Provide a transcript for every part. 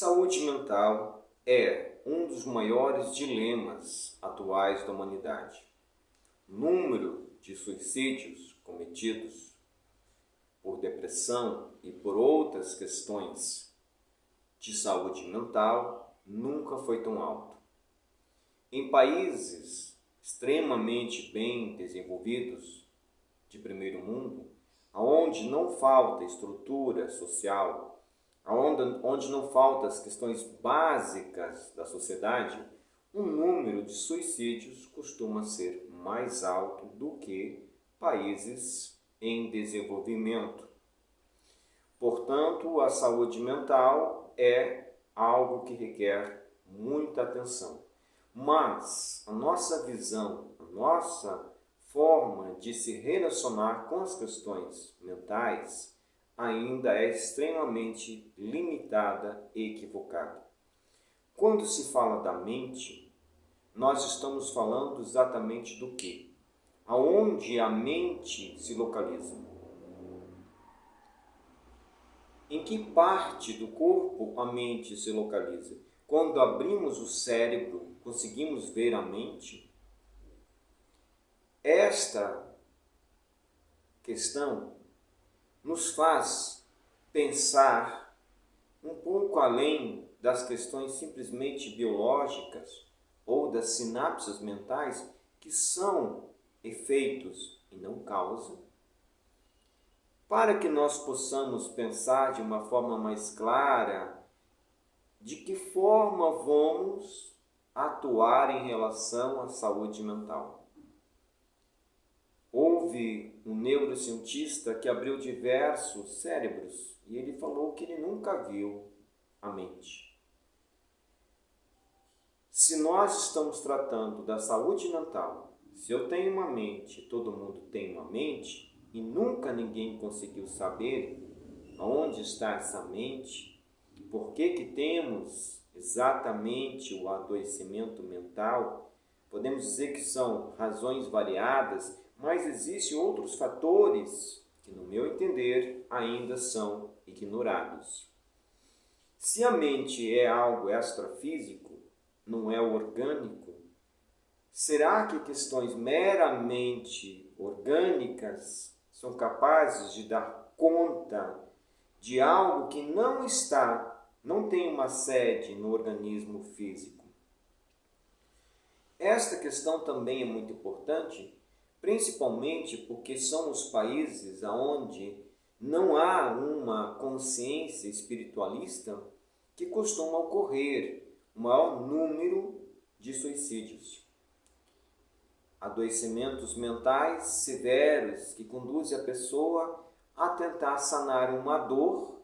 Saúde mental é um dos maiores dilemas atuais da humanidade. O número de suicídios cometidos por depressão e por outras questões de saúde mental nunca foi tão alto. Em países extremamente bem desenvolvidos, de primeiro mundo, onde não falta estrutura social, onde não faltam as questões básicas da sociedade, o número de suicídios costuma ser mais alto do que países em desenvolvimento. Portanto, a saúde mental é algo que requer muita atenção. Mas a nossa visão, a nossa forma de se relacionar com as questões mentais ainda é extremamente limitada e equivocada. Quando se fala da mente, nós estamos falando exatamente do quê? Aonde a mente se localiza? Em que parte do corpo a mente se localiza? Quando abrimos o cérebro, conseguimos ver a mente? Esta questão nos faz pensar um pouco além das questões simplesmente biológicas ou das sinapses mentais, que são efeitos e não causa, para que nós possamos pensar de uma forma mais clara de que forma vamos atuar em relação à saúde mental. Houve um neurocientista que abriu diversos cérebros e ele falou que ele nunca viu a mente. Se nós estamos tratando da saúde mental, se eu tenho uma mente, todo mundo tem uma mente, e nunca ninguém conseguiu saber onde está essa mente, por que temos exatamente o adoecimento mental, podemos dizer que são razões variadas, mas existem outros fatores que, no meu entender, ainda são ignorados. Se a mente é algo extrafísico, não é orgânico, será que questões meramente orgânicas são capazes de dar conta de algo que não tem uma sede no organismo físico? Esta questão também é muito importante, principalmente porque são os países onde não há uma consciência espiritualista que costuma ocorrer o maior número de suicídios. Adoecimentos mentais severos que conduzem a pessoa a tentar sanar uma dor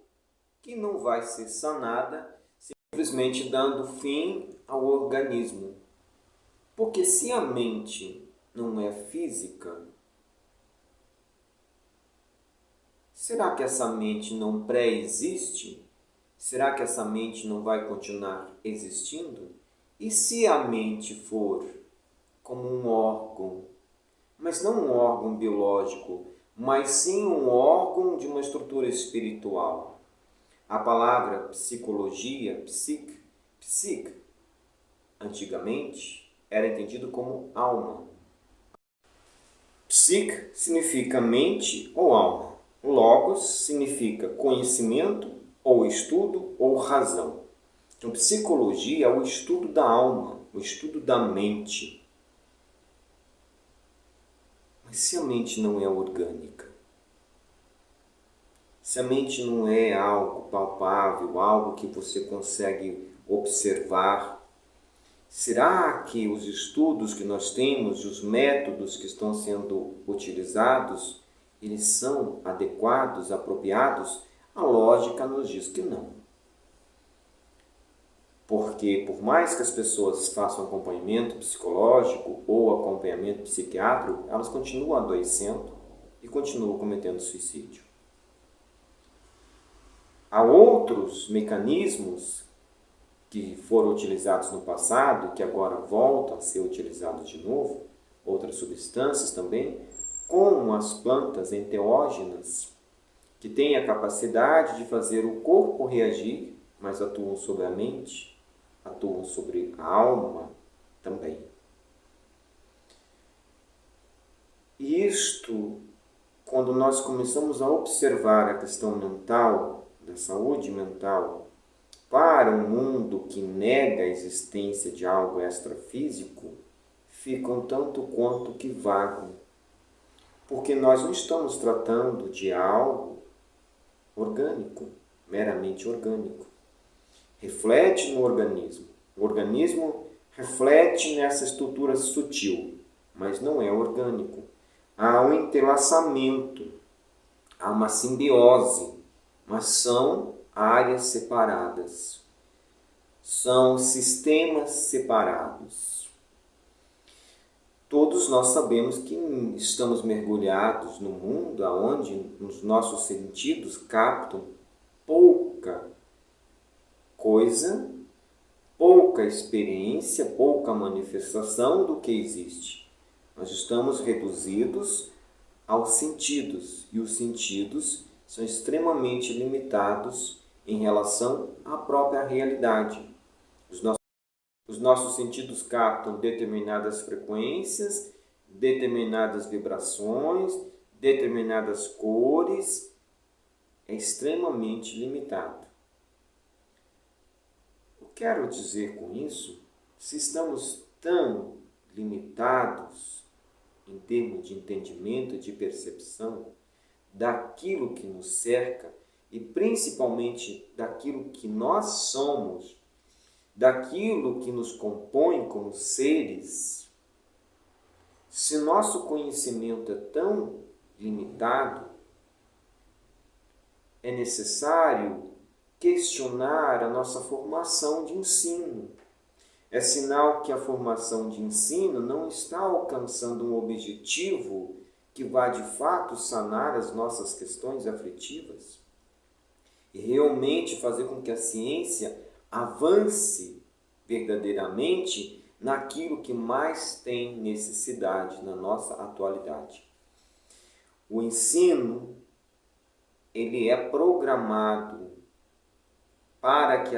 que não vai ser sanada simplesmente dando fim ao organismo. Porque se a mente não é física, será que essa mente não pré-existe? Será que essa mente não vai continuar existindo? E se a mente for como um órgão, mas não um órgão biológico, mas sim um órgão de uma estrutura espiritual? A palavra psicologia, psique, antigamente era entendido como alma. Psique significa mente ou alma. Logos significa conhecimento ou estudo ou razão. Então, psicologia é o estudo da alma, o estudo da mente. Mas se a mente não é orgânica, se a mente não é algo palpável, algo que você consegue observar, será que os estudos que nós temos, os métodos que estão sendo utilizados, eles são adequados, apropriados? A lógica nos diz que não. Porque por mais que as pessoas façam acompanhamento psicológico ou acompanhamento psiquiátrico, elas continuam adoecendo e continuam cometendo suicídio. Há outros mecanismos que foram utilizados no passado, que agora voltam a ser utilizados de novo, outras substâncias também, como as plantas enteógenas, que têm a capacidade de fazer o corpo reagir mas atuam sobre a mente, atuam sobre a alma também. E isto, quando nós começamos a observar a questão mental, da saúde mental, para um mundo que nega a existência de algo extrafísico, fica um tanto quanto que vago. Porque nós não estamos tratando de algo orgânico, meramente orgânico. Reflete no organismo. O organismo reflete nessa estrutura sutil, mas não é orgânico. Há um entrelaçamento, há uma simbiose, mas são áreas separadas, são sistemas separados. Todos nós sabemos que estamos mergulhados no mundo onde os nossos sentidos captam pouca coisa, pouca experiência, pouca manifestação do que existe. Nós estamos reduzidos aos sentidos, e os sentidos são extremamente limitados em relação à própria realidade. Os nossos sentidos captam determinadas frequências, determinadas vibrações, determinadas cores. É extremamente limitado. O que quero dizer com isso? Se estamos tão limitados em termos de entendimento e de percepção daquilo que nos cerca e principalmente daquilo que nós somos, daquilo que nos compõe como seres, se nosso conhecimento é tão limitado, é necessário questionar a nossa formação de ensino. É sinal que a formação de ensino não está alcançando um objetivo que vá de fato sanar as nossas questões afetivas e realmente fazer com que a ciência avance verdadeiramente naquilo que mais tem necessidade na nossa atualidade. O ensino, ele é programado para que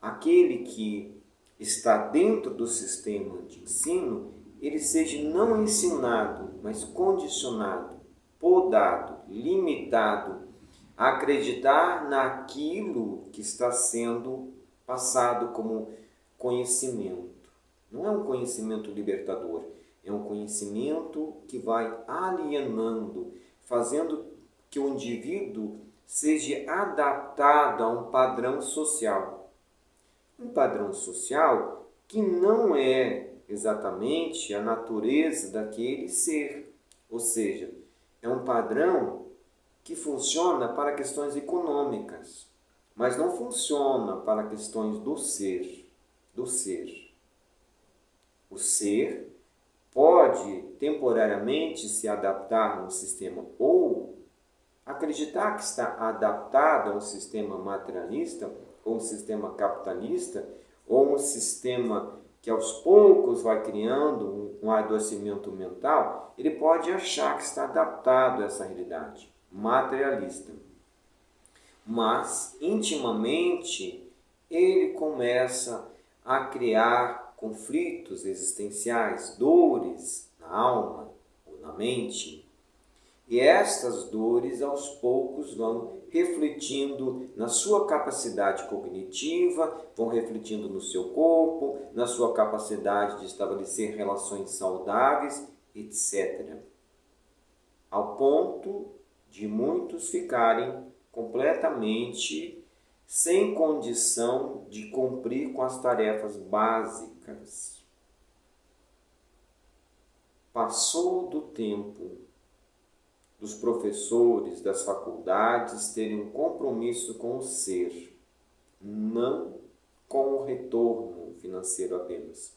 aquele que está dentro do sistema de ensino, ele seja não ensinado, mas condicionado, podado, limitado a acreditar naquilo que está sendo passado como conhecimento. Não é um conhecimento libertador, é um conhecimento que vai alienando, fazendo que o indivíduo seja adaptado a um padrão social. Um padrão social que não é exatamente a natureza daquele ser. Ou seja, é um padrão que funciona para questões econômicas, mas não funciona para questões do ser. Do ser. O ser pode temporariamente se adaptar a um sistema ou acreditar que está adaptado a um sistema materialista, ou um sistema capitalista, ou um sistema que aos poucos vai criando um adoecimento mental, ele pode achar que está adaptado a essa realidade materialista. Mas, intimamente, ele começa a criar conflitos existenciais, dores na alma ou na mente. E estas dores, aos poucos, vão refletindo na sua capacidade cognitiva, vão refletindo no seu corpo, na sua capacidade de estabelecer relações saudáveis, etc. Ao ponto de muitos ficarem completamente sem condição de cumprir com as tarefas básicas. Passou do tempo dos professores das faculdades terem um compromisso com o ser, não com o retorno financeiro apenas.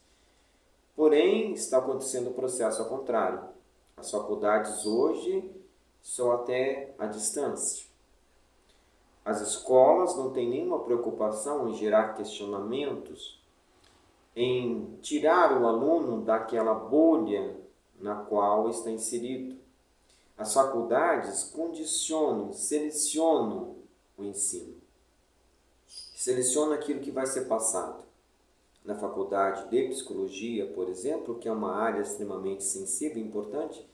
Porém, está acontecendo o processo ao contrário. As faculdades hoje são até à distância. As escolas não têm nenhuma preocupação em gerar questionamentos, em tirar o aluno daquela bolha na qual está inserido. As faculdades condicionam, selecionam o ensino. seleciona aquilo que vai ser passado. Na faculdade de psicologia, por exemplo, que é uma área extremamente sensível e importante,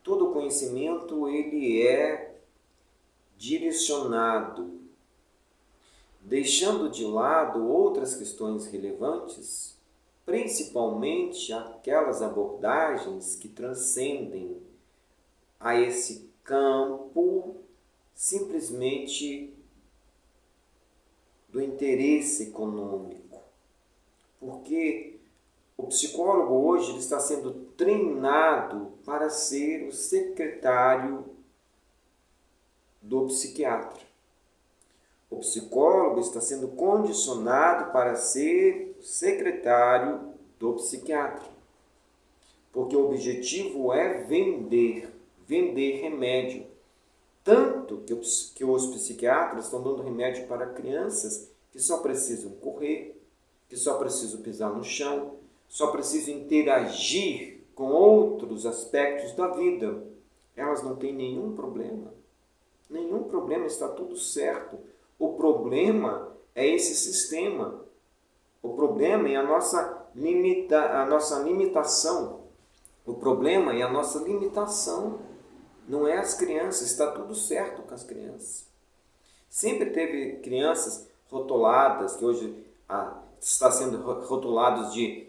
todo conhecimento ele é direcionado, deixando de lado outras questões relevantes, principalmente aquelas abordagens que transcendem a esse campo simplesmente do interesse econômico. Porque o psicólogo hoje ele está sendo treinado para ser o secretário do psiquiatra. O psicólogo está sendo condicionado para ser o secretário do psiquiatra. Porque o objetivo é vender remédio. Tanto que os psiquiatras estão dando remédio para crianças que só precisam correr, que só precisam pisar no chão, só precisam interagir com outros aspectos da vida. Elas não têm nenhum problema. Nenhum problema, está tudo certo. O problema é esse sistema. O problema é a nossa limitação. O problema é a nossa limitação. Não é as crianças, está tudo certo com as crianças. Sempre teve crianças rotuladas, que hoje está sendo rotulados de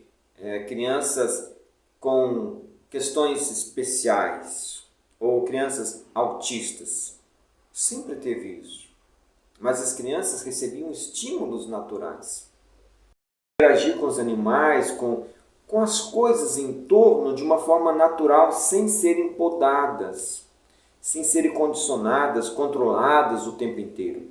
crianças com questões especiais ou crianças autistas. Sempre teve isso. Mas as crianças recebiam estímulos naturais. Interagir com os animais, com as coisas em torno de uma forma natural, sem serem podadas, sem serem condicionadas, controladas o tempo inteiro.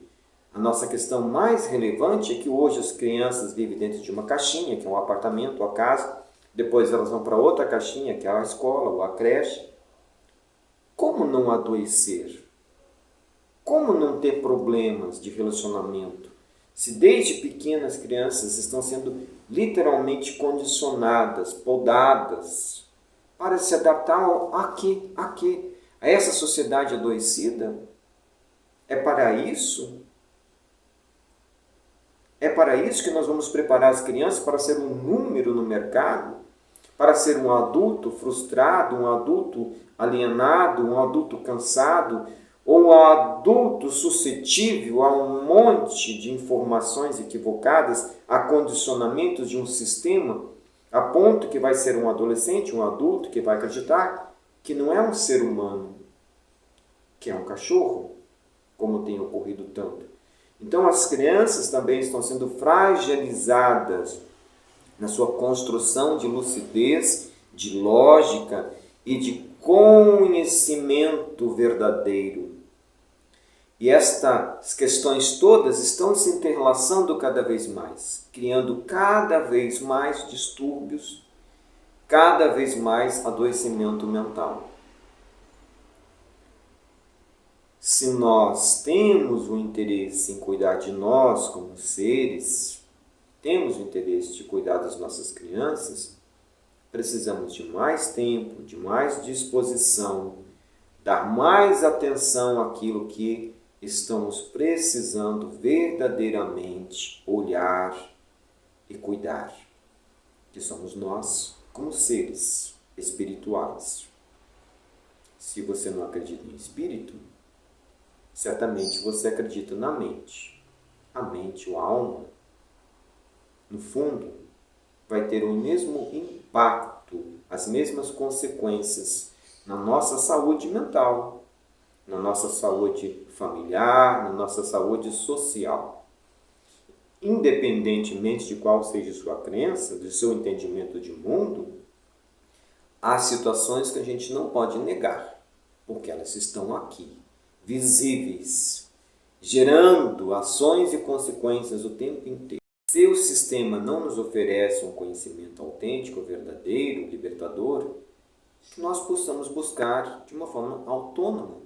A nossa questão mais relevante é que hoje as crianças vivem dentro de uma caixinha, que é um apartamento, a casa, depois elas vão para outra caixinha, que é a escola ou a creche. Como não adoecer? Como não ter problemas de relacionamento? Se desde pequenas crianças estão sendo literalmente condicionadas, podadas, para se adaptar a quê? A essa sociedade adoecida? É para isso? É para isso que nós vamos preparar as crianças para ser um número no mercado? Para ser um adulto frustrado, um adulto alienado, um adulto cansado, ou um adulto suscetível a um monte de informações equivocadas, a condicionamentos de um sistema, a ponto que vai ser um adolescente, um adulto que vai acreditar que não é um ser humano, que é um cachorro, como tem ocorrido tanto. Então as crianças também estão sendo fragilizadas na sua construção de lucidez, de lógica e de conhecimento verdadeiro. E estas questões todas estão se interlaçando cada vez mais, criando cada vez mais distúrbios, cada vez mais adoecimento mental. Se nós temos o interesse em cuidar de nós como seres, temos o interesse de cuidar das nossas crianças, precisamos de mais tempo, de mais disposição, dar mais atenção àquilo que estamos precisando verdadeiramente olhar e cuidar, que somos nós como seres espirituais. Se você não acredita em espírito, certamente você acredita na mente. A mente, a alma, no fundo, vai ter o mesmo impacto, as mesmas consequências na nossa saúde mental, na nossa saúde familiar, na nossa saúde social. Independentemente de qual seja sua crença, do seu entendimento de mundo, há situações que a gente não pode negar, porque elas estão aqui, visíveis, gerando ações e consequências o tempo inteiro. Se o sistema não nos oferece um conhecimento autêntico, verdadeiro, libertador, que nós possamos buscar de uma forma autônoma,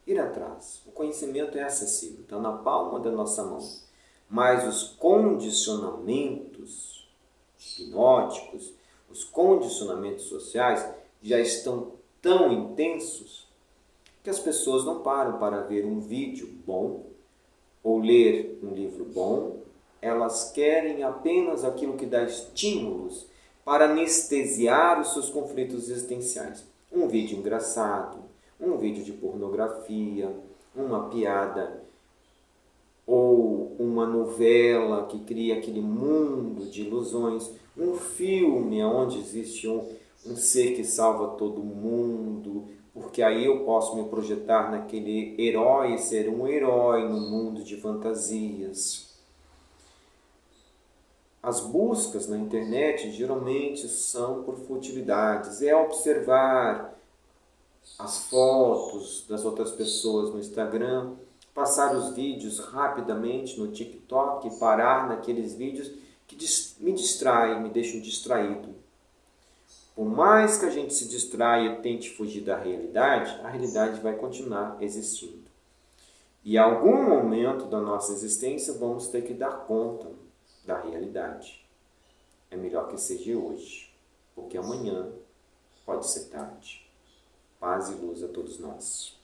ir atrás. O conhecimento é acessível, está na palma da nossa mão. Mas os condicionamentos hipnóticos, os condicionamentos sociais já estão tão intensos que as pessoas não param para ver um vídeo bom, ou ler um livro bom, elas querem apenas aquilo que dá estímulos para anestesiar os seus conflitos existenciais. Um vídeo engraçado, um vídeo de pornografia, uma piada ou uma novela que cria aquele mundo de ilusões, um filme onde existe um ser que salva todo mundo, porque aí eu posso me projetar naquele herói e ser um herói no mundo de fantasias. As buscas na internet geralmente são por futilidades, é observar as fotos das outras pessoas no Instagram, passar os vídeos rapidamente no TikTok, parar naqueles vídeos que me distraem, me deixam distraído. Por mais que a gente se distraia e tente fugir da realidade, a realidade vai continuar existindo. E em algum momento da nossa existência vamos ter que dar conta da realidade. É melhor que seja hoje, porque amanhã pode ser tarde. Paz e luz a todos nós.